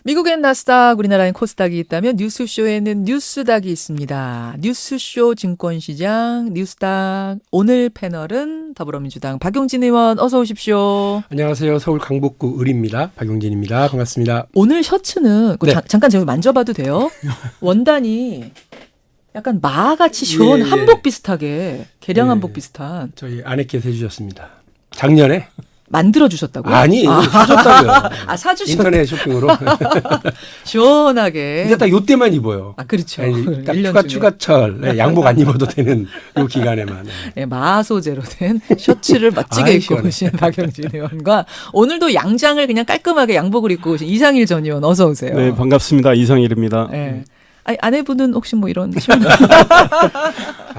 미국엔 나스닥, 우리나라엔 코스닥이 있다면 뉴스쇼에는 뉴스닥이 있습니다. 뉴스쇼 증권시장 뉴스닥. 오늘 패널은 더불어민주당 박용진 의원 어서 오십시오. 안녕하세요. 서울 강북구 을입니다. 박용진입니다. 반갑습니다. 오늘 셔츠는 네. 잠깐 제가 만져봐도 돼요? 원단이 약간 마같이 시원 예. 한복 비슷하게 개량 예. 한복 비슷한 저희 아내께서 해주셨습니다. 작년에? 만들어 주셨다고요? 아니, 사줬다고요. 사주셨 인터넷 쇼핑으로. 시원하게. 근데 딱 요때만 입어요. 그렇죠. 아니, 딱 1년 중에. 휴가철 양복 안 입어도 되는 요 기간에만. 네, 마소제로 된 셔츠를 멋지게 입고 오신 박영진 의원과 오늘도 양장을 그냥 깔끔하게 양복을 입고 오신 이상일 전 의원 어서 오세요. 네, 반갑습니다. 이상일입니다. 네. 아니, 아내분은 혹시 뭐 이런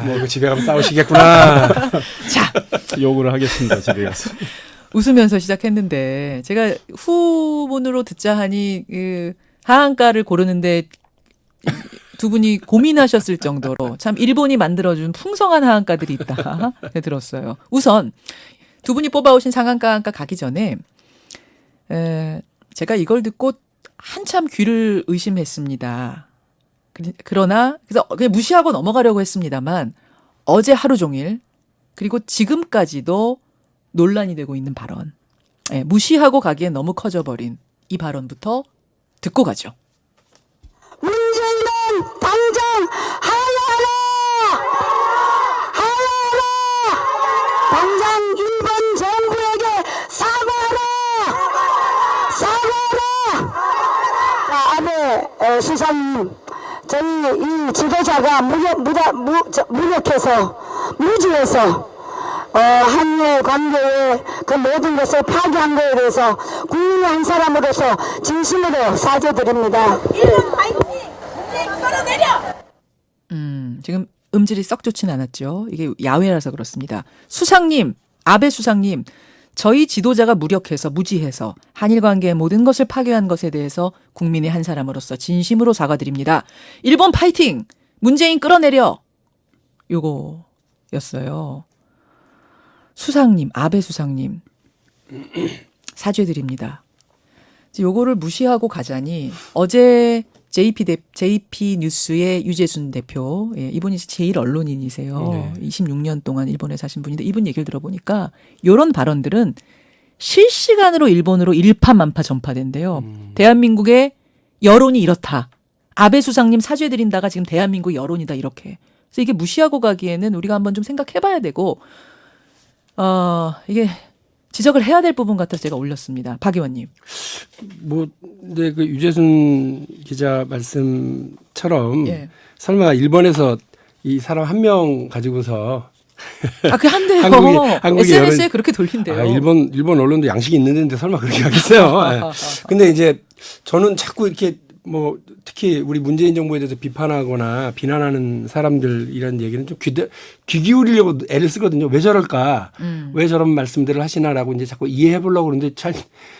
뭐 집에 가면 싸우시겠구나. 자, 욕을 하겠습니다. 집에 가서. 웃으면서 시작했는데 제가 후문으로 듣자 하니 그 하한가를 고르는데 두 분이 고민하셨을 정도로 참 일본이 만들어준 풍성한 하한가들이 있다 들었어요. 우선 두 분이 뽑아오신 상한가 하한가 가기 전에 제가 이걸 듣고 한참 귀를 의심했습니다. 그러나 그래서 그냥 무시하고 넘어가려고 했습니다만 어제 하루 종일 그리고 지금까지도 논란이 되고 있는 발언. 네, 무시하고 가기엔 너무 커져버린 이 발언부터 듣고 가죠. 문재인은 당장 하야하라! 하야하라! 당장 일본 정부에게 사과하라! 사과하라! 아베 수상님, 저희 이 지도자가 무력해서 무지해서 한일 관계의 그 모든 것을 파괴한 것에 대해서 국민의 한 사람으로서 진심으로 사죄드립니다. 일본 파이팅! 끌어내려! 지금 음질이 썩 좋진 않았죠. 이게 야외라서 그렇습니다. 수상님, 아베 수상님, 저희 지도자가 무력해서 무지해서 한일 관계의 모든 것을 파괴한 것에 대해서 국민의 한 사람으로서 진심으로 사과드립니다. 일본 파이팅! 문재인 끌어내려! 요거였어요. 수상님, 아베 수상님, 사죄드립니다. 요거를 무시하고 가자니 어제 JP 뉴스의 유재순 대표, 이분이 제일 언론인이세요. 네. 26년 동안 일본에 사신 분인데 이분 얘기를 들어보니까 이런 발언들은 실시간으로 일본으로 일파만파 전파된대요. 대한민국의 여론이 이렇다. 아베 수상님 사죄드린다가 지금 대한민국 여론이다 이렇게. 그래서 이게 무시하고 가기에는 우리가 한번 좀 생각해봐야 되고 이게 지적을 해야 될 부분 같아서 제가 올렸습니다. 박 의원님. 근데 그 유재순 기자 말씀처럼 예. 설마 일본에서 이 사람 한 명 가지고서 그 한데요. 한국이 SNS에 그렇게 돌린대요. 일본 언론도 양식이 있는 데인데 설마 그렇게 하겠어요. 근데 이제 저는 자꾸 이렇게 뭐 특히 우리 문재인 정부에 대해서 비판하거나 비난하는 사람들 이런 얘기는 좀 귀 기울이려고 애를 쓰거든요. 왜 저럴까? 왜 저런 말씀들을 하시나라고 이제 자꾸 이해해 보려고 그러는데 잘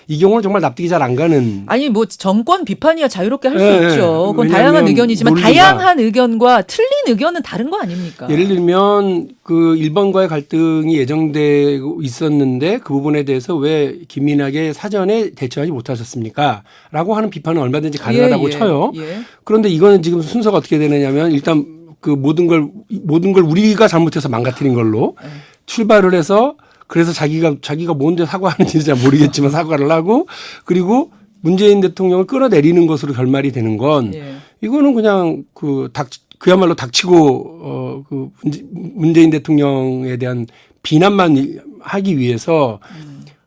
이 경우는 정말 납득이 잘 안 가는. 아니 뭐 정권 비판이야 자유롭게 할 수 네, 있죠. 그건 왜냐하면 다양한 의견이지만 논리가 다양한 의견과 틀린 의견은 다른 거 아닙니까? 예를 들면 그 일본과의 갈등이 예정되고 있었는데 그 부분에 대해서 왜 기민하게 사전에 대처하지 못하셨습니까? 라고 하는 비판은 얼마든지 가능하다고 쳐요. 예. 그런데 이거는 지금 순서가 어떻게 되느냐면 일단 그 모든 걸 우리가 잘못해서 망가뜨린 걸로 출발을 해서 그래서 자기가 뭔데 사과하는지 잘 모르겠지만 사과를 하고 그리고 문재인 대통령을 끌어내리는 것으로 결말이 되는 건 이거는 그냥 그야말로 닥치고 그 문재인 대통령에 대한 비난만 하기 위해서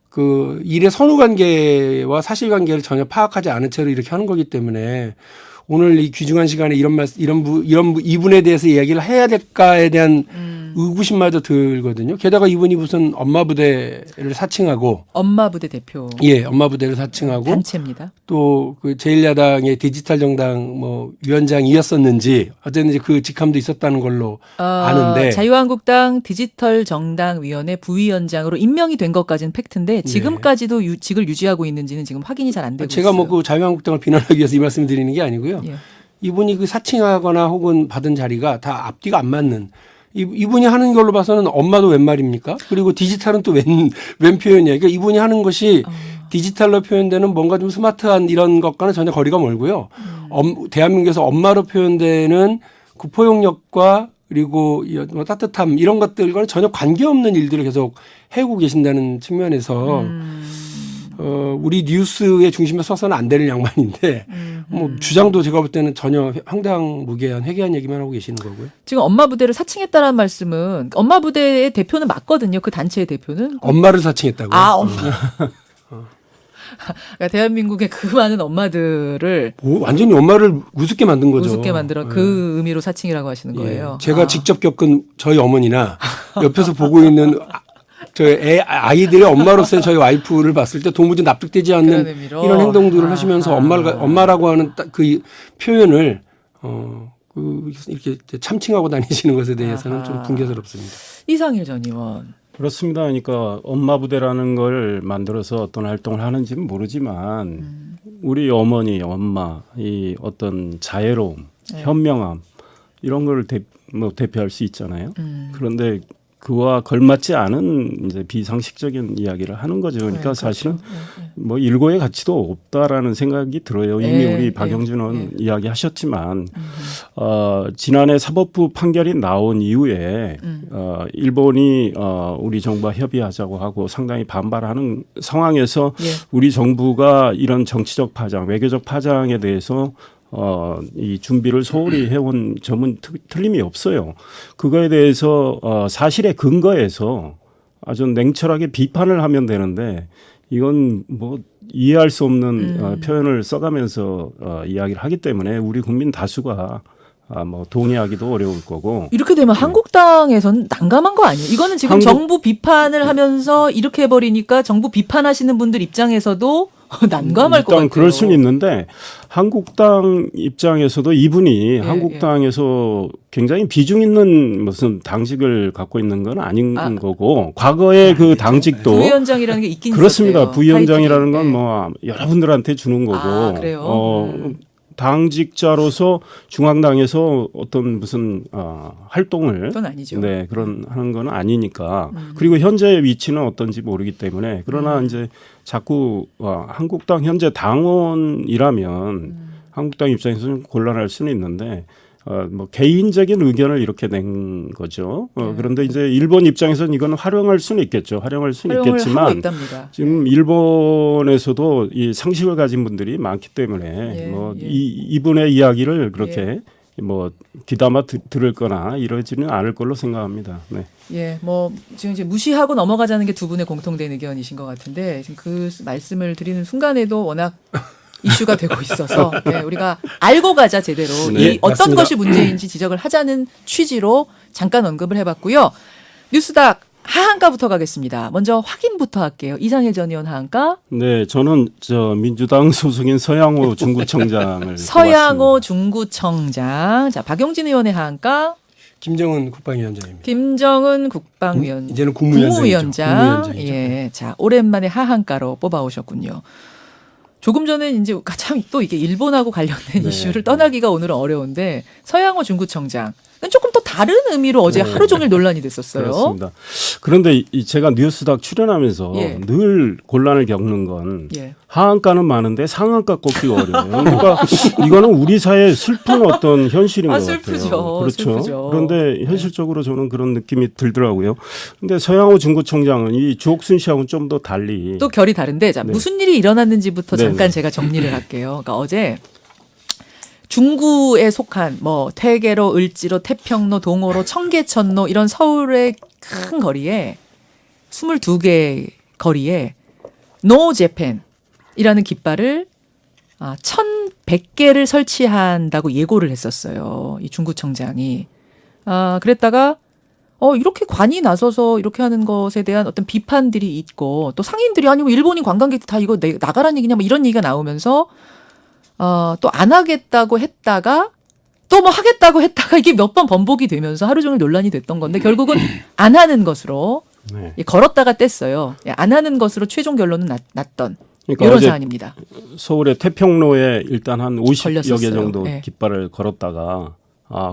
그 일의 선후관계와 사실관계를 전혀 파악하지 않은 채로 이렇게 하는 거기 때문에 오늘 이 귀중한 시간에 이분에 대해서 이야기를 해야 될까에 대한 의구심마저 들거든요. 게다가 이분이 무슨 엄마 부대를 사칭하고 엄마 부대 대표. 예, 엄마 부대를 사칭하고 단체입니다. 또 그 제1야당의 디지털 정당 뭐 위원장이었었는지 어쨌든지 그 직함도 있었다는 걸로 아는데 자유한국당 디지털 정당 위원회 부위원장으로 임명이 된 것까지는 팩트인데 지금까지도 직을 유지하고 있는지는 지금 확인이 잘 안 되고 제가 있어요. 뭐 그 자유한국당을 비난하기 위해서 이 말씀을 드리는 게 아니고요. 예. 이분이 그 사칭하거나 혹은 받은 자리가 다 앞뒤가 안 맞는 이분이 하는 걸로 봐서는 엄마도 웬 말입니까? 그리고 디지털은 또 웬 표현이야. 그러니까 이분이 하는 것이 디지털로 표현되는 뭔가 좀 스마트한 이런 것과는 전혀 거리가 멀고요. 대한민국에서 엄마로 표현되는 그 포용력과 그리고 뭐 따뜻함 이런 것들과는 전혀 관계없는 일들을 계속 해오고 계신다는 측면에서 우리 뉴스의 중심에 서서는 안 되는 양반인데 뭐 주장도 제가 볼 때는 전혀 황당무계한 회개한 얘기만 하고 계시는 거고요. 지금 엄마 부대를 사칭했다라는 말씀은 엄마 부대의 대표는 맞거든요. 그 단체의 대표는. 엄마를 사칭했다고요? 아, 엄마. 그러니까 대한민국의 그 많은 엄마들을 완전히 엄마를 우습게 만든 거죠. 우습게 만들어 그 의미로 사칭이라고 하시는 예. 거예요. 제가 직접 겪은 저희 어머니나 옆에서 보고 있는 저희 아이들의 엄마로서의 저희 와이프를 봤을 때 도무지 납득되지 않는 그런 의미로? 이런 행동들을 하시면서 엄마라고 하는 그 표현을 이렇게 참칭하고 다니시는 것에 대해서는 좀 붕괴스럽습니다. 이상일 전 의원. 그렇습니다. 그러니까 엄마 부대라는 걸 만들어서 어떤 활동을 하는지는 모르지만 우리 어머니, 엄마 이 어떤 자애로움, 현명함 이런 걸 대표할 수 있잖아요. 그런데 그와 걸맞지 않은 이제 비상식적인 이야기를 하는 거죠. 그러니까 사실은 뭐 일고의 가치도 없다라는 생각이 들어요. 이미 우리 박영준 의원 이야기하셨지만 지난해 사법부 판결이 나온 이후에 일본이 우리 정부와 협의하자고 하고 상당히 반발하는 상황에서 우리 정부가 이런 정치적 파장, 외교적 파장에 대해서 이 준비를 소홀히 해온 점은 틀림이 없어요. 그거에 대해서 사실에 근거해서 아주 냉철하게 비판을 하면 되는데 이건 뭐 이해할 수 없는 표현을 써가면서 이야기를 하기 때문에 우리 국민 다수가 뭐 동의하기도 어려울 거고. 이렇게 되면 한국당에서는 난감한 거 아니에요? 이거는 지금 정부 비판을 하면서 이렇게 해버리니까 정부 비판하시는 분들 입장에서도 난감할 것 같아요. 일단 그럴 수는 있는데 한국당 입장에서도 이분이 한국당에서 굉장히 비중 있는 무슨 당직을 갖고 있는 건 아닌 거고 과거에 그 당직도 부위원장이라는 게 있긴 그렇습니다. 있었대요. 부위원장이라는 건 뭐 여러분들한테 주는 거고 그래요? 당직자로서 중앙당에서 어떤 무슨 활동을 그건 아니죠. 네, 그런 하는 건 아니니까. 그리고 현재의 위치는 어떤지 모르기 때문에 그러나 이제 자꾸 한국당 현재 당원이라면 한국당 입장에서는 곤란할 수는 있는데 뭐 개인적인 의견을 이렇게 낸 거죠. 그런데 이제 일본 입장에서는 이건 활용할 수는 있겠죠. 활용할 수는 하고 있겠지만 있답니다. 지금 일본에서도 이 상식을 가진 분들이 많기 때문에 이분의 이야기를 그렇게 뭐 귀담아 들을 거나 이러지는 않을 걸로 생각합니다. 네. 예, 뭐 지금 이제 무시하고 넘어가자는 게 두 분의 공통된 의견이신 것 같은데 지금 그 말씀을 드리는 순간에도 워낙 이슈가 되고 있어서 우리가 알고 가자 제대로 이 어떤 맞습니다. 것이 문제인지 지적을 하자는 취지로 잠깐 언급을 해봤고요. 뉴스닥 하한가부터 가겠습니다. 먼저 확인부터 할게요. 이상일 전 의원 하한가. 네, 저는 민주당 소속인 서양호 중구청장을 서양호 중구청장. 자, 박용진 의원의 하한가. 김정은 국방위원장입니다. 김정은 국방위원. 이제는 국무위원장. 예, 자 오랜만에 하한가로 뽑아오셨군요. 조금 전에 이제 참 또 이게 일본하고 관련된 이슈를 떠나기가 오늘은 어려운데 서양호 중구청장 조금 또 다른 의미로 어제 하루 종일 논란이 됐었어요. 그렇습니다. 그런데 제가 뉴스닥 출연하면서 늘 곤란을 겪는 건 하한가는 많은데 상한가 꼽기가 어려워요. 그러니까 이거는 우리 사회의 슬픈 어떤 현실인 것 슬프죠. 같아요. 그렇죠. 슬프죠. 그런데 현실적으로 저는 그런 느낌이 들더라고요. 그런데 서양호 중구청장은 이 주옥순 씨하고는 좀 더 달리 또 결이 다른데 자, 무슨 일이 일어났는지부터 잠깐 네네. 제가 정리를 할게요. 그러니까 어제 중구에 속한 뭐 태계로, 을지로, 태평로, 동호로, 청계천로 이런 서울의 큰 거리에 22개 거리에 No Japan이라는 깃발을 1,100개를 설치한다고 예고를 했었어요. 이 중구청장이. 그랬다가 이렇게 관이 나서서 이렇게 하는 것에 대한 어떤 비판들이 있고 또 상인들이 아니 뭐 일본인 관광객들 다 이거 나가라는 얘기냐 뭐 이런 얘기가 나오면서 또 안 하겠다고 했다가 또 뭐 하겠다고 했다가 이게 몇 번 번복이 되면서 하루 종일 논란이 됐던 건데 결국은 안 하는 것으로 걸었다가 뗐어요. 안 하는 것으로 최종 결론은 났던 그러니까 이런 어제 사안입니다. 서울의 태평로에 일단 한 50여 개 걸렸었어요. 정도 네. 깃발을 걸었다가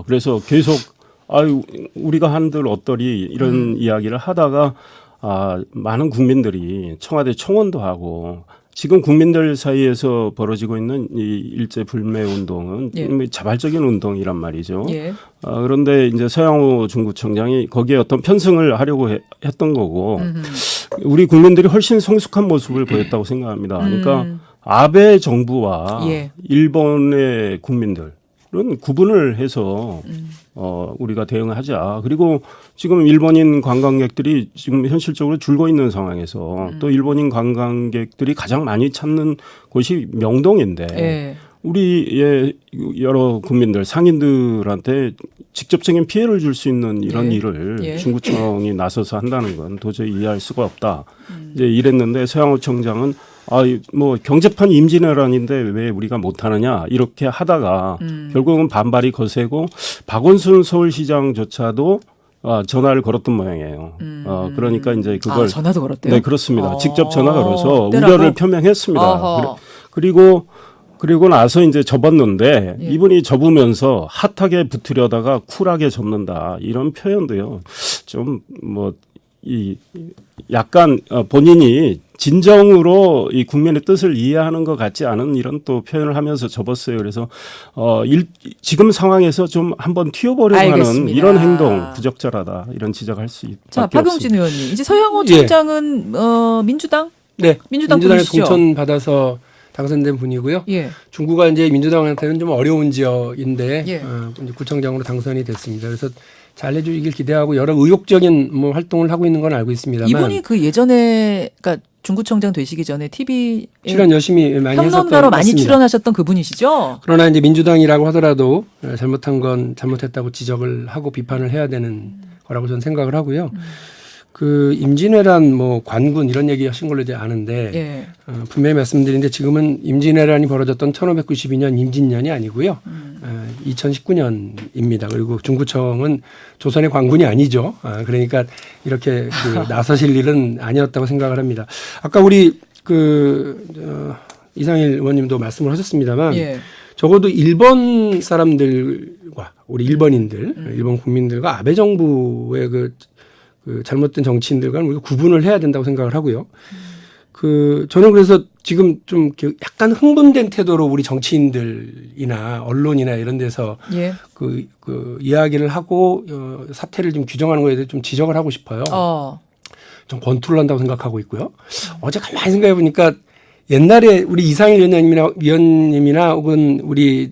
그래서 계속 우리가 한들 어떠리 이런 이야기를 하다가 많은 국민들이 청와대 청원도 하고 지금 국민들 사이에서 벌어지고 있는 이 일제 불매 운동은 예. 자발적인 운동이란 말이죠. 예. 그런데 이제 서양호 중구청장이 거기에 어떤 편승을 하려고 했던 거고 우리 국민들이 훨씬 성숙한 모습을 보였다고 생각합니다. 그러니까 아베 정부와 예. 일본의 국민들은 구분을 해서 우리가 대응을 하자. 그리고 지금 일본인 관광객들이 지금 현실적으로 줄고 있는 상황에서 또 일본인 관광객들이 가장 많이 찾는 곳이 명동인데 예. 우리의 여러 국민들 상인들한테 직접적인 피해를 줄 수 있는 이런 예. 일을 예. 중구청이 나서서 한다는 건 도저히 이해할 수가 없다. 이제 이랬는데 서양호 청장은 뭐 경제판 임진왜란인데 왜 우리가 못하느냐 이렇게 하다가 결국은 반발이 거세고 박원순 서울시장조차도 전화를 걸었던 모양이에요. 그러니까 이제 그걸 전화도 걸었대요. 네, 그렇습니다. 직접 전화 걸어서 때라고? 우려를 표명했습니다. 어허. 그리고 나서 이제 접었는데 예. 이분이 접으면서 핫하게 붙으려다가 쿨하게 접는다 이런 표현도요. 좀 뭐 이 약간 본인이 진정으로 이 국민의 뜻을 이해하는 것 같지 않은 이런 또 표현을 하면서 접었어요. 그래서 지금 상황에서 좀 한번 튀어보려고 알겠습니다. 하는 이런 행동 부적절하다 이런 지적할 수 있다. 자, 박용진 의원님. 이제 서양호 예. 청장은 민주당? 네, 민주당 민주당에 분이시죠? 공천 받아서 당선된 분이고요. 예. 중구가 이제 민주당한테는 좀 어려운 지역인데 예. 이제 구청장으로 당선이 됐습니다. 그래서 잘 해주길 기대하고 여러 의욕적인 뭐 활동을 하고 있는 건 알고 있습니다만 이분이 그 예전에 그러니까 중구청장 되시기 전에 TV에 출연 열심히 많이 했었던 평론가로 많이 맞습니다. 출연하셨던 그분이시죠? 그러나 이제 민주당이라고 하더라도 잘못한 건 잘못했다고 지적을 하고 비판을 해야 되는 거라고 저는 생각을 하고요. 그 임진왜란 뭐 관군 이런 얘기 하신 걸로 이제 아는데 예. 분명히 말씀드리는데 지금은 임진왜란이 벌어졌던 1592년 임진년이 아니고요. 2019년입니다. 그리고 중구청은 조선의 관군이 아니죠. 그러니까 이렇게 그 나서실 일은 아니었다고 생각을 합니다. 아까 우리 이상일 의원님도 말씀을 하셨습니다만 예. 적어도 일본 사람들과 우리 일본인들, 일본 국민들과 아베 정부의 그 잘못된 정치인들과는 우리가 구분을 해야 된다고 생각을 하고요. 저는 그래서 지금 좀 약간 흥분된 태도로 우리 정치인들이나 언론이나 이런 데서 예. 이야기를 하고 사태를 좀 규정하는 거에 대해 좀 지적을 하고 싶어요. 좀 권투를 한다고 생각하고 있고요. 어제 가만히 생각해 보니까 옛날에 우리 이상일 위원님이나 혹은 우리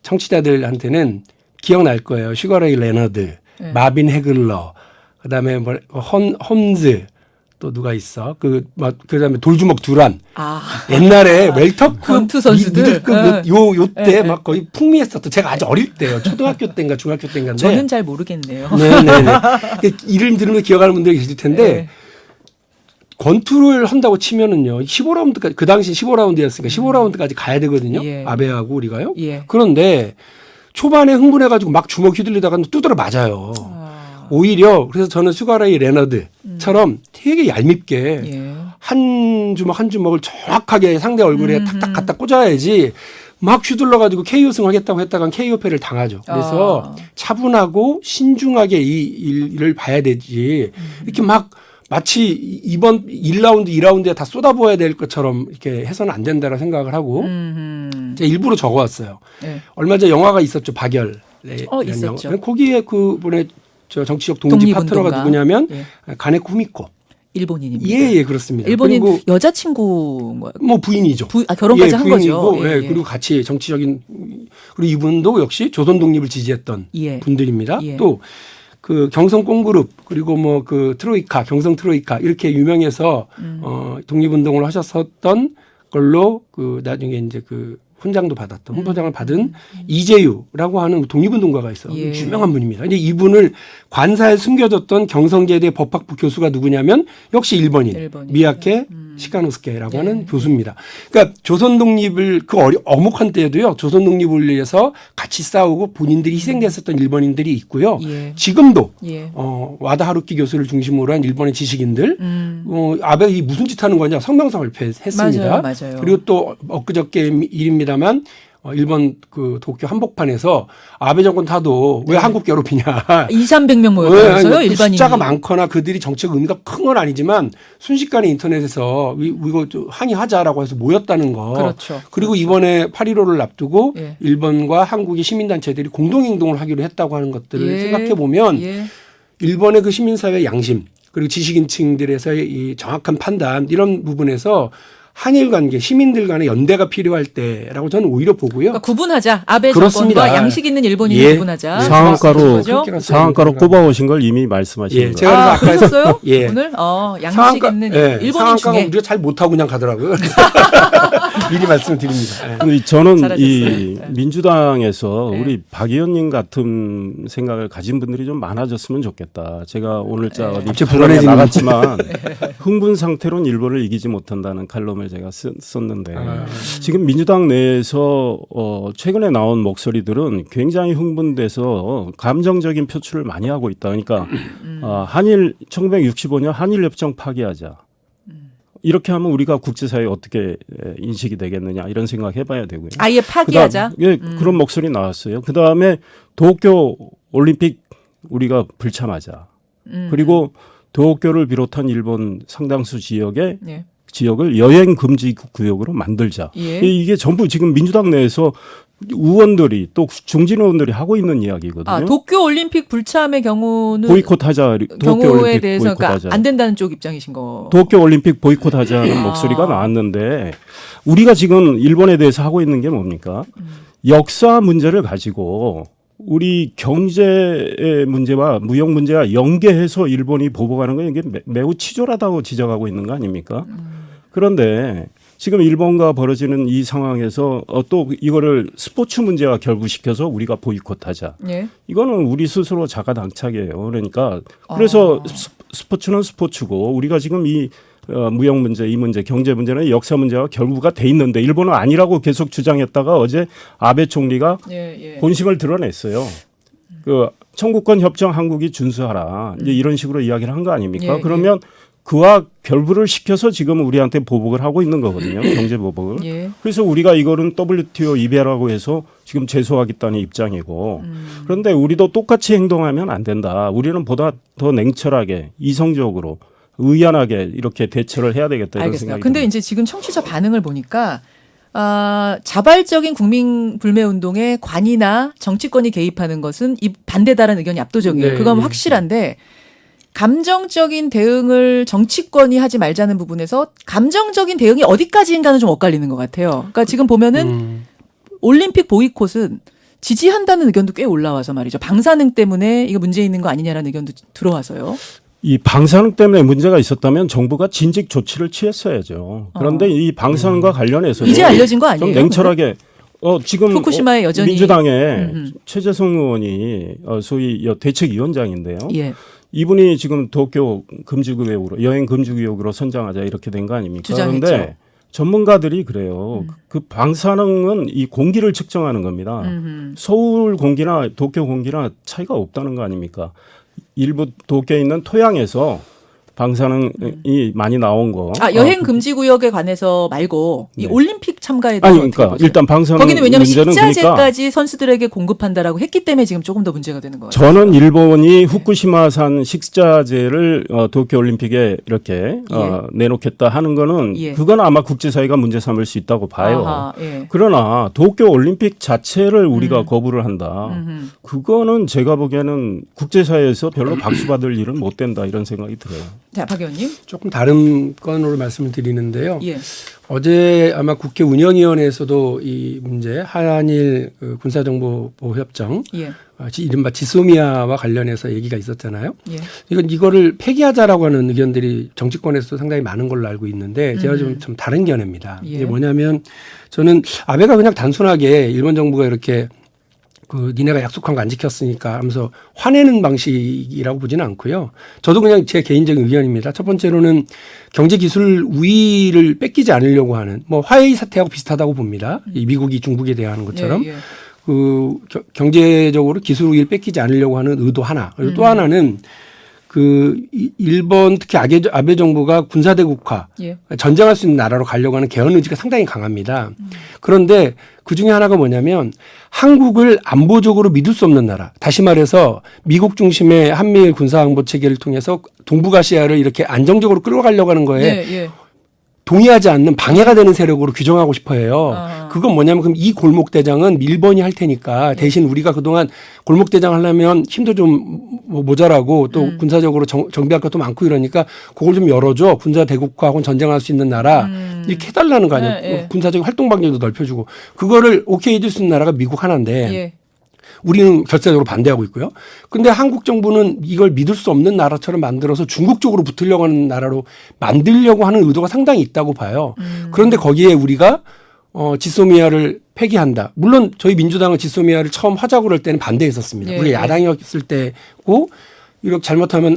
청취자들한테는 기억날 거예요. 슈가레이 레너드, 네. 마빈 해글러, 그다음에 홈즈 또 누가 있어? 그다음에 돌주먹 두란. 옛날에 웰터급 권투 선수들. 미들급 요때 막 거의 풍미했었던. 제가 아주 어릴 때요. 초등학교 때인가 중학교 때인가인데. 저는 잘 모르겠네요. 네네네. 이름 들으면 기억하는 분들이 계실 텐데. 네. 권투를 한다고 치면은요, 15라운드까지, 그 당시 15라운드였으니까 15라운드까지 가야 되거든요. 예. 아베하고 우리가요. 예. 그런데 초반에 흥분해가지고 막 주먹 휘둘리다가 두드려 맞아요. 오히려 그래서 저는 슈가레이 레너드처럼 되게 얄밉게 예. 한 주먹 한 주먹을 정확하게 상대 얼굴에 탁탁 갖다 꽂아야지 막 휘둘러가지고 KO 승하겠다고 했다간 KO패를 당하죠. 그래서 차분하고 신중하게 이 일을 봐야 되지 이렇게 막 마치 이번 1라운드, 2라운드에 다 쏟아부어야 될 것처럼 이렇게 해서는 안 된다고 생각을 하고 제가 일부러 적어왔어요. 네. 얼마 전에 영화가 있었죠. 박열. 있었죠. 거기에 그분의 정치적 동지 파트너가 누구냐면 가네코 후미코. 일본인입니다. 예, 그렇습니다. 일본인 그리고 여자친구 뭐 부인이죠. 결혼까지 한 부인이고, 거죠. 예. 그리고 같이 정치적인 그리고 이분도 역시 조선 독립을 지지했던 분들입니다. 또 그 경성 꽁그룹 그리고 뭐 트로이카 경성 트로이카 이렇게 유명해서 독립운동을 하셨었던 걸로 나중에 이제 훈장도 받았던 훈포장을 받은 이재유라고 하는 독립운동가가 있어요. 유명한 분입니다. 근데 이분을 관사에 숨겨졌던 경성제대 법학부 교수가 누구냐면 역시 일본인. 미야케 시카노스케라고 하는 교수입니다. 그러니까 조선 독립을 어목한 때에도요. 조선 독립을 위해서 같이 싸우고 본인들이 희생됐었던 일본인들이 있고요. 지금도 와다 하루키 교수를 중심으로 한 일본의 지식인들 아베 무슨 짓 하는 거냐 성명서 발표했습니다. 맞아요. 그리고 또 엊그저께 일입니다만 일본 그 도쿄 한복판에서 아베 정권 타도 왜 한국 괴롭히냐. 2,300명 모여서 그 일반인이. 숫자가 많거나 그들이 정책 의미가 큰 건 아니지만 순식간에 인터넷에서 이거 좀 항의하자라고 해서 모였다는 거. 그렇죠. 그리고 이번에 8.15를 앞두고 예. 일본과 한국의 시민단체들이 공동행동을 하기로 했다고 하는 것들을 예. 생각해 보면 예. 일본의 그 시민사회 양심 그리고 지식인층들에서의 이 정확한 판단 이런 부분에서 한일 관계 시민들 간의 연대가 필요할 때라고 저는 오히려 보고요. 그러니까 구분하자. 아베 그렇습니다. 정권과 양식 있는 일본인을 예. 구분하자. 예. 상한가로 그렇죠? 상한가로 꼽아오신 걸 이미 말씀하신 예, 거예요. 제가 그래서 아까 그러셨어요? 예. 오늘 양식 있는 일본인 상한가가 중에 우리가 잘 못하고 그냥 가더라고요. 미리 말씀드립니다. 예. 근데 저는 잘하셨어요. 이 네. 민주당에서 네. 우리 박 의원님 같은 생각을 가진 분들이 좀 많아졌으면 좋겠다. 제가 오늘자 어디 갑자기 프로그램에 불안해지는 나갔지만 흥분 상태로는 일본을 이기지 못한다는 칼럼을 제가 썼는데 지금 민주당 내에서 최근에 나온 목소리들은 굉장히 흥분돼서 감정적인 표출을 많이 하고 있다. 그러니까 한일 1965년 한일협정 파기하자. 이렇게 하면 우리가 국제사회에 어떻게 인식이 되겠느냐 이런 생각 해봐야 되고요. 아예 파기하자. 예, 그런 목소리 나왔어요. 그 다음에 도쿄 올림픽 우리가 불참하자. 그리고 도쿄를 비롯한 일본 상당수 지역에 예. 지역을 여행 금지 구역으로 만들자. 예. 이게 전부 지금 민주당 내에서 의원들이 또 중진 의원들이 하고 있는 이야기거든요. 도쿄 올림픽 불참의 경우는 보이콧하자. 도쿄 경우에 올림픽 대해서 그러니까 보이콧하자. 안 된다는 쪽 입장이신 거. 도쿄 올림픽 보이콧하자는 목소리가 나왔는데 우리가 지금 일본에 대해서 하고 있는 게 뭡니까? 역사 문제를 가지고 우리 경제의 문제와 무역 문제와 연계해서 일본이 보복하는 건 이게 매우 치졸하다고 지적하고 있는 거 아닙니까? 그런데 지금 일본과 벌어지는 이 상황에서 또 이거를 스포츠 문제와 결부시켜서 우리가 보이콧하자. 예. 이거는 우리 스스로 자가당착이에요. 그러니까 그래서 스포츠는 스포츠고 우리가 지금 이 무역 문제, 이 문제, 경제 문제는 역사 문제와 결부가 돼 있는데 일본은 아니라고 계속 주장했다가 어제 아베 총리가 예. 본심을 드러냈어요. 그 청구권 협정 한국이 준수하라. 이제 이런 식으로 이야기를 한 거 아닙니까? 예, 그러면 그와 결부를 시켜서 지금 우리한테 보복을 하고 있는 거거든요. 경제 보복을. 예. 그래서 우리가 이거는 WTO 위배라고 해서 지금 제소하겠다는 입장이고 그런데 우리도 똑같이 행동하면 안 된다. 우리는 보다 더 냉철하게 이성적으로 의연하게 이렇게 대처를 해야 되겠다 이런 알겠습니다. 생각이 근데 듭니다. 이제 지금 청취자 반응을 보니까 자발적인 국민 불매 운동에 관이나 정치권이 개입하는 것은 반대다라는 의견이 압도적이에요. 네, 그건 네. 확실한데 감정적인 대응을 정치권이 하지 말자는 부분에서 감정적인 대응이 어디까지인가는 좀 엇갈리는 것 같아요. 그러니까 지금 보면은 올림픽 보이콧은 지지한다는 의견도 꽤 올라와서 말이죠. 방사능 때문에 이거 문제 있는 거 아니냐라는 의견도 들어와서요. 이 방사능 때문에 문제가 있었다면 정부가 진직 조치를 취했어야죠. 그런데 이 방사능과 관련해서 이제 알려진 거 아니에요? 좀 냉철하게 지금 후쿠시마에 여전히 민주당의 최재성 의원이 소위 대책위원장인데요. 예. 이분이 지금 도쿄 금지구역으로 여행 금지구역으로 선정하자 이렇게 된 거 아닙니까? 주장했죠. 그런데 전문가들이 그래요. 그 방사능은 이 공기를 측정하는 겁니다. 서울 공기나 도쿄 공기나 차이가 없다는 거 아닙니까? 일부 도쿄에 있는 토양에서 방사능이 많이 나온 거. 여행 금지 구역에 관해서 말고 이 네. 올림픽 참가에 아니 대해서 그러니까 어떻게 보세요? 일단 방사능 거기는 왜냐하면 문제는 식자재까지 선수들에게 공급한다라고 했기 때문에 지금 조금 더 문제가 되는 거예요. 저는 일본이 후쿠시마산 식자재를 도쿄 올림픽에 이렇게 내놓겠다 하는 거는 예. 그건 아마 국제사회가 문제 삼을 수 있다고 봐요. 아하, 예. 그러나 도쿄 올림픽 자체를 우리가 거부를 한다. 그거는 제가 보기에는 국제사회에서 별로 박수 받을 일은 못 된다 이런 생각이 들어요. 자, 박 의원님. 조금 다른 건으로 말씀을 드리는데요. 예. 어제 아마 국회 운영위원회에서도 이 문제 한일 군사정보보호협정 예. 이른바 지소미아와 관련해서 얘기가 있었잖아요. 예. 이거를 폐기하자라고 하는 의견들이 정치권에서도 상당히 많은 걸로 알고 있는데 제가 좀 다른 견해입니다. 예. 이게 뭐냐면 저는 아베가 그냥 단순하게 일본 정부가 이렇게 니네가 약속한 거 안 지켰으니까 하면서 화내는 방식이라고 보지는 않고요. 저도 그냥 제 개인적인 의견입니다. 첫 번째로는 경제기술 우위를 뺏기지 않으려고 하는 화웨이 사태하고 비슷하다고 봅니다. 이 미국이 중국에 대항하는 것처럼. 예. 경제적으로 기술 우위를 뺏기지 않으려고 하는 의도 하나. 그리고 또 하나는 일본 특히 아베 정부가 군사대국화, 예. 전쟁할 수 있는 나라로 가려고 하는 개헌 의지가 상당히 강합니다. 그런데 그 중에 하나가 뭐냐면 한국을 안보적으로 믿을 수 없는 나라. 다시 말해서 미국 중심의 한미일 군사안보 체계를 통해서 동북아시아를 이렇게 안정적으로 끌어가려고 하는 거에 예, 예. 동의하지 않는 방해가 되는 세력으로 규정하고 싶어 해요. 아. 그건 뭐냐면 그럼 이 골목대장은 일본이 할 테니까 대신 우리가 그동안 골목대장 하려면 힘도 좀 모자라고 또 군사적으로 정비할 것도 많고 이러니까 그걸 좀 열어줘. 군사 대국화하고는 전쟁할 수 있는 나라 이렇게 해달라는 거 아니에요. 네, 네. 군사적 활동 반경도 넓혀주고 그거를 오케이 해줄 수 있는 나라가 미국 하나인데 예. 우리는 결사적으로 반대하고 있고요. 근데 한국 정부는 이걸 믿을 수 없는 나라처럼 만들어서 중국 쪽으로 붙으려고 하는 나라로 만들려고 하는 의도가 상당히 있다고 봐요. 그런데 거기에 우리가 지소미아를 폐기한다. 물론 저희 민주당은 지소미아를 처음 하자고 그럴 때는 반대했었습니다. 예, 우리가 예. 야당이었을 때고 이렇게 잘못하면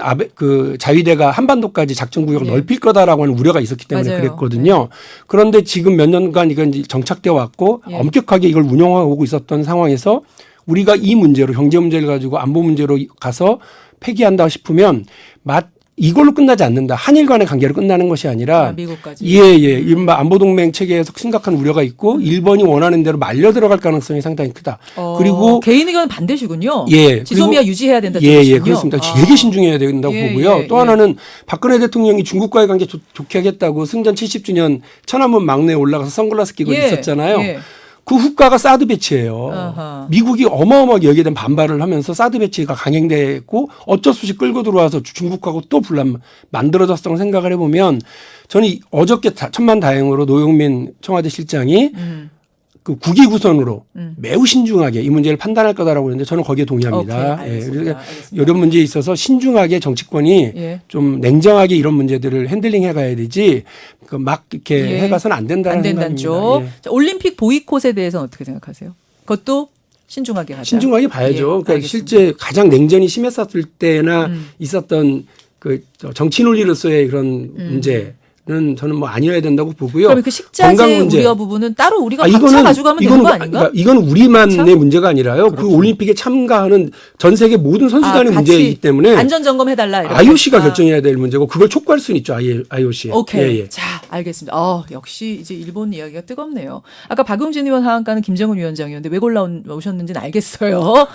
자위대가 한반도까지 작전구역을 예. 넓힐 거다라고 하는 우려가 있었기 때문에 맞아요. 그랬거든요. 그런데 지금 몇 년간 이건 이제 정착되어 왔고 예. 엄격하게 이걸 운영하고 있었던 상황에서 우리가 이 문제로 경제 문제를 가지고 안보 문제로 가서 폐기한다 싶으면 이걸로 끝나지 않는다. 한일 간의 관계로 끝나는 것이 아니라 미국까지. 예. 이른바 안보동맹 체계에서 심각한 우려가 있고 일본이 원하는 대로 말려 들어갈 가능성이 상당히 크다. 그리고 개인 의견 반대시군요. 예. 지소미아 그리고 유지해야 된다. 예, 그렇습니다. 되게 신중해야 된다고 예, 보고요. 예, 또 예. 하나는 박근혜 대통령이 중국과의 관계 좋게 하겠다고 승전 70주년 천안문 막내에 올라가서 선글라스 끼고 예, 있었잖아요. 예. 그 후과가 사드 배치예요. 아하. 미국이 어마어마하게 여기에 대한 반발을 하면서 사드 배치가 강행됐고 어쩔 수 없이 끌고 들어와서 중국하고 또 분란 만들어졌다고 생각을 해보면 저는 어저께 천만다행으로 노영민 청와대 실장이 그 국위구선으로 매우 신중하게 이 문제를 판단할 거다라고 했는데 저는 거기에 동의합니다. 오케이, 예, 알겠습니다. 그러니까 알겠습니다. 이런 문제에 있어서 신중하게 정치권이 예. 좀 냉정하게 이런 문제들을 핸들링 해가야 되지 막 이렇게 예. 해가서는 안 된다는 안 된다는 쪽. 생각입니다. 예. 자, 올림픽 보이콧에 대해서는 어떻게 생각하세요? 그것도 신중하게 가자. 신중하게 봐야죠. 예, 그러니까 알겠습니다. 실제 가장 냉전이 심했었을 때나 있었던 그 정치 논리로서의 그런 문제는 저는 뭐 아니어야 된다고 보고요. 그러면 그 식자재 건강 문제. 우려 부분은 따로 우리가 각자 가져가면 되는 거 아닌가? 그러니까 이건 우리만의 그렇죠? 문제가 아니라요. 그 올림픽에 참가하는 전 세계 모든 선수단의 같이 문제이기 때문에 안전 점검 해달라. 이렇게. IOC가 결정해야 될 문제고 그걸 촉구할 수는 있죠. IOC에. 오케이. 예. 자, 알겠습니다. 역시 이제 일본 이야기가 뜨겁네요. 아까 박용진 의원 하한가는 김정은 위원장이었는데 왜 골라오셨는지는 알겠어요.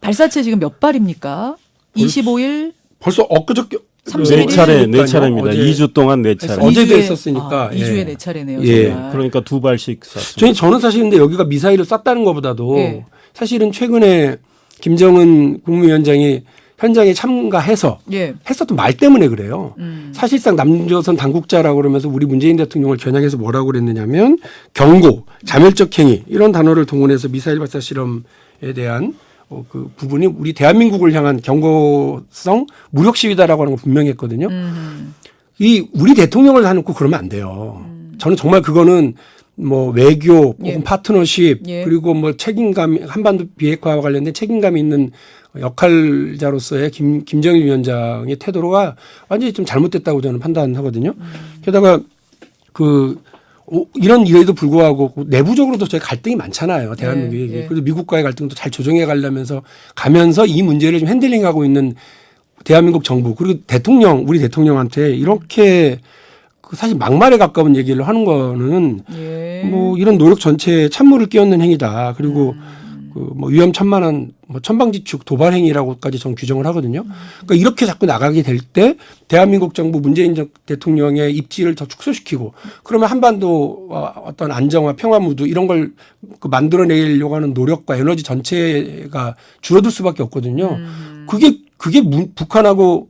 발사체 지금 몇 발입니까? 25일 벌써 엊그저께 31일? 네 차례입니다. 어제 2주 동안 4차례. 어제도 했었으니까. 2주에 예. 4차례네요. 예. 정말. 그러니까 2발씩 쐈습니다. 저는 사실 근데 여기가 미사일을 쐈다는 것보다도 예. 사실은 최근에 김정은 국무위원장이 현장에 참가해서 예. 했었던 말 때문에 그래요. 사실상 남조선 당국자라고 그러면서 우리 문재인 대통령을 겨냥해서 뭐라고 그랬느냐면 경고, 자멸적 행위 이런 단어를 동원해서 미사일 발사 실험에 대한 그 부분이 우리 대한민국을 향한 경고성 무력 시위다라고 하는 거 분명히 했거든요. 이 우리 대통령을 해놓고 그러면 안 돼요. 저는 정말 그거는 뭐 외교 혹은 예. 파트너십 예. 그리고 뭐 책임감 한반도 비핵화와 관련된 책임감이 있는 역할자로서의 김정일 위원장의 태도가 완전히 좀 잘못됐다고 저는 판단하거든요. 게다가 이런 일에도 불구하고 내부적으로도 저희 갈등이 많잖아요. 대한민국이. 예. 그래도 미국과의 갈등도 잘 조정해 가면서 이 문제를 좀 핸들링하고 있는 대한민국 정부 그리고 우리 대통령한테 이렇게 사실 막말에 가까운 얘기를 하는 거는 예. 뭐 이런 노력 전체에 찬물을 끼얹는 행위다. 그리고 뭐 위험천만한 뭐 천방지축 도발 행위라고까지 전 규정을 하거든요. 그러니까 이렇게 자꾸 나가게 될 때 대한민국 정부 문재인 대통령의 입지를 더 축소시키고 그러면 한반도 어떤 안정화 평화 무드 이런 걸 만들어내려고 하는 노력과 에너지 전체가 줄어들 수밖에 없거든요. 그게 북한하고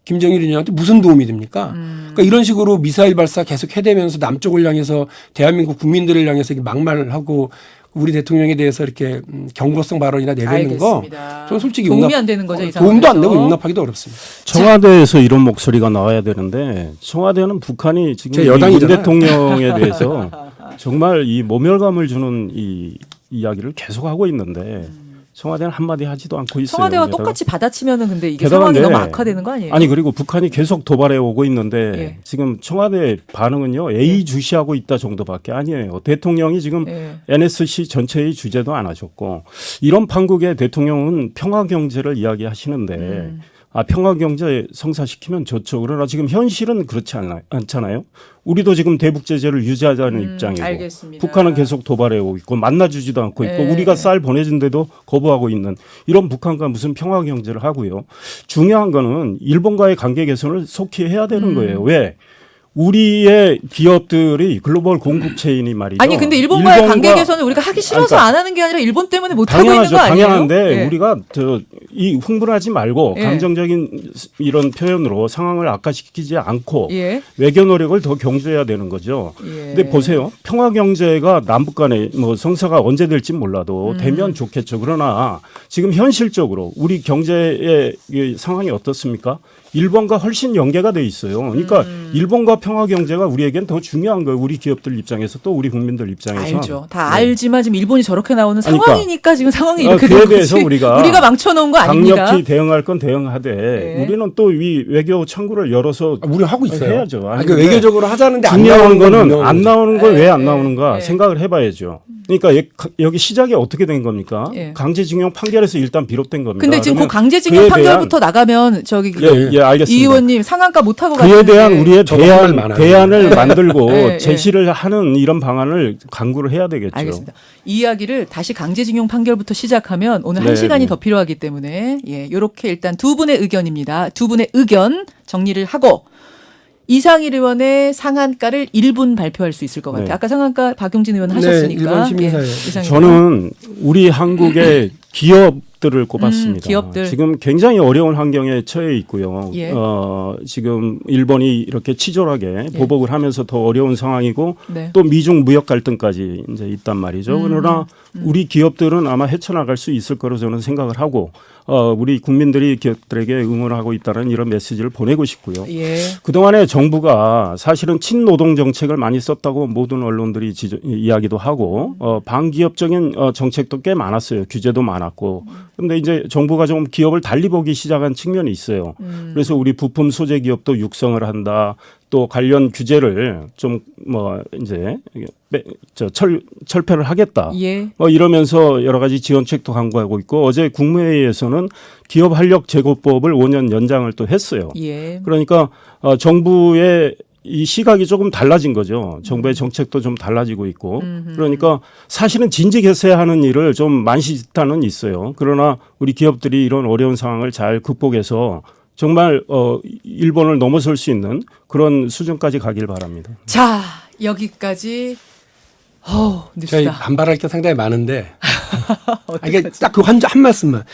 김정일 위원장한테 무슨 도움이 됩니까? 그러니까 이런 식으로 미사일 발사 계속 해대면서 남쪽을 향해서 대한민국 국민들을 향해서 이렇게 막말을 하고 우리 대통령에 대해서 이렇게 경고성 발언이나 내뱉는 거 알겠습니다. 저는 솔직히 도움이 안 되는 거죠, 이 도움도 안 상황에서. 되고 용납하기도 어렵습니다. 청와대에서 이런 목소리가 나와야 되는데 청와대는 북한이 지금 제 문 여당이잖아요. 대통령에 대해서 정말 이 모멸감을 주는 이 이야기를 계속하고 있는데 청와대는 한마디 하지도 않고 있어요. 청와대와 게다가. 똑같이 받아치면은 근데 이게 게다가 상황이 네. 너무 악화되는 거 아니에요? 아니 그리고 북한이 계속 도발해 오고 있는데 예. 지금 청와대 반응은요 예의주시하고 있다 정도밖에 아니에요. 대통령이 지금 예. NSC 전체의 주재도 안 하셨고 이런 판국에 대통령은 평화 경제를 이야기하시는데 평화 경제 성사시키면 좋죠. 그러나 지금 현실은 그렇지 않잖아요. 우리도 지금 대북 제재를 유지하자는 입장이고 알겠습니다. 북한은 계속 도발해오고 있고 만나주지도 않고 있고 네. 우리가 쌀 보내준데도 거부하고 있는 이런 북한과 무슨 평화 경제를 하고요. 중요한 거는 일본과의 관계 개선을 속히 해야 되는 거예요. 왜? 우리의 기업들이 글로벌 공급 체인이 말이죠. 아니 근데 일본과의 관계 개선을 우리가 하기 싫어서 그러니까 안 하는 게 아니라 일본 때문에 못 하고 있는 당연하죠. 거 아니에요? 당연한데 예. 우리가 이 흥분하지 말고 예. 감정적인 이런 표현으로 상황을 악화시키지 않고 예. 외교 노력을 더 강조해야 되는 거죠. 예. 근데 보세요. 평화 경제가 남북 간에 뭐 성사가 언제 될지 몰라도 되면 좋겠죠. 그러나 지금 현실적으로 우리 경제의 이 상황이 어떻습니까? 일본과 훨씬 연계가 돼 있어요. 그러니까 일본과 평화 경제가 우리에겐 더 중요한 거예요. 우리 기업들 입장에서 또 우리 국민들 입장에서. 알죠. 다 알지만 지금 일본이 저렇게 나오는 그러니까. 상황이니까 지금 상황이 이렇게 그에 된 대해서 거지. 우리가 망쳐놓은 거 아닙니다. 강력히 대응할 건 대응하되 네. 우리는 또 이 외교 창구를 열어서 우리 하고 있어요. 해야죠. 아니, 그러니까 외교적으로 하자는데 안 중요한 나오는 건 거는 분명한 안 거죠. 나오는 건 왜 안 예, 나오는가 예. 생각을 해봐야죠. 그러니까 여기 시작이 어떻게 된 겁니까? 예. 강제징용 판결에서 일단 비롯된 겁니다. 근데 지금 그 그러면 강제징용 그에 판결부터 나가면 저기 예, 알겠습니다. 이 의원님 상한가 못 하고 그에 대한 우리의 저것만 많아요. 대안을 만들고 네, 제시를 하는 이런 방안을 강구를 해야 되겠죠. 알겠습니다. 이 이야기를 다시 강제징용 판결부터 시작하면 오늘 네, 1시간이 네. 더 필요하기 때문에 요렇게 일단 두 분의 의견입니다. 두 분의 의견 정리를 하고 이상일 의원의 상한가를 1분 발표할 수 있을 것 같아요. 네. 아까 상한가 박용진 의원 네, 하셨으니까. 일반 시민사회. 이상일 의원. 저는 우리 한국의 기업들을 꼽았습니다. 기업들. 지금 굉장히 어려운 환경에 처해 있고요. 예. 지금 일본이 이렇게 치졸하게 보복을 하면서 더 어려운 상황이고 네. 또 미중 무역 갈등까지 이제 있단 말이죠. 그러나 우리 기업들은 아마 헤쳐나갈 수 있을 거로 저는 생각을 하고 우리 국민들이 기업들에게 응원하고 있다는 이런 메시지를 보내고 싶고요. 예. 그동안에 정부가 사실은 친노동 정책을 많이 썼다고 모든 언론들이 이야기도 하고 반기업적인 정책도 꽤 많았어요. 규제도 많았고. 그런데 이제 정부가 좀 기업을 달리 보기 시작한 측면이 있어요. 그래서 우리 부품 소재 기업도 육성을 한다. 또 관련 규제를 좀 뭐 이제 철폐를 하겠다. 예. 이러면서 여러 가지 지원책도 강구하고 있고 어제 국무회의에서는 기업 활력 제고법을 5년 연장을 또 했어요. 예. 그러니까 정부의 이 시각이 조금 달라진 거죠. 정부의 정책도 좀 달라지고 있고. 그러니까 사실은 진지 개최하는 일을 좀 만시지탄은 있어요. 그러나 우리 기업들이 이런 어려운 상황을 잘 극복해서 정말 일본을 넘어설 수 있는 그런 수준까지 가길 바랍니다. 자, 여기까지 저희 늪시다. 반발할 게 상당히 많은데 이게 어떡하지? 딱 그 한 말씀만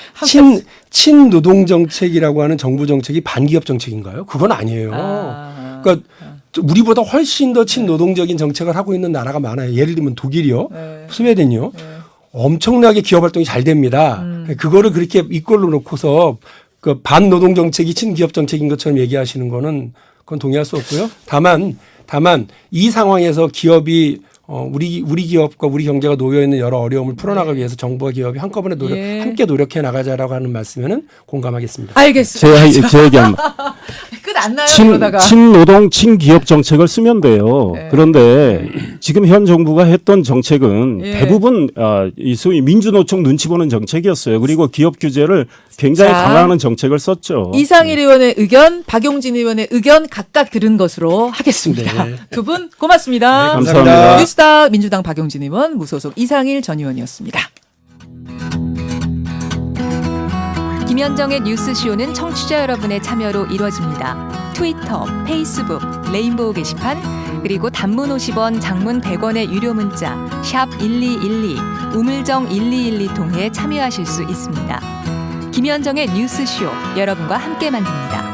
친노동 정책이라고 하는 정부 정책이 반기업 정책인가요? 그건 아니에요. 그러니까 우리보다 훨씬 더 친노동적인 정책을 하고 있는 나라가 많아요. 예를 들면 독일이요, 네. 스웨덴이요. 엄청나게 기업 활동이 잘 됩니다. 그거를 그렇게 이꼴로 놓고서 그 반노동 정책이 친기업 정책인 것처럼 얘기하시는 거는 그건 동의할 수 없고요. 다만 이 상황에서 기업이 우리 기업과 우리 경제가 놓여 있는 여러 어려움을 풀어나가기 위해서 정부와 기업이 한꺼번에 예. 함께 노력해 나가자라고 하는 말씀에는 공감하겠습니다. 알겠습니다. 제 얘기한 끝 안 나요, 친, 그러다가. 친노동, 친기업 정책을 쓰면 돼요. 네. 그런데 지금 현 정부가 했던 정책은 예. 대부분 이 소위 민주노총 눈치 보는 정책이었어요. 그리고 기업 규제를 굉장히 자, 강화하는 정책을 썼죠. 이상일 의원의 의견, 박용진 의원의 의견 각각 들은 것으로 하겠습니다. 네. 두 분 고맙습니다. 네, 감사합니다. 뉴스닥 민주당 박용진 의원, 무소속 이상일 전 의원이었습니다. 김현정의 뉴스쇼는 청취자 여러분의 참여로 이루어집니다. 트위터, 페이스북, 레인보우 게시판, 그리고 단문 50원, 장문 100원의 유료 문자 샵 1212, 우물정 1212 통해 참여하실 수 있습니다. 김현정의 뉴스쇼, 여러분과 함께 만듭니다.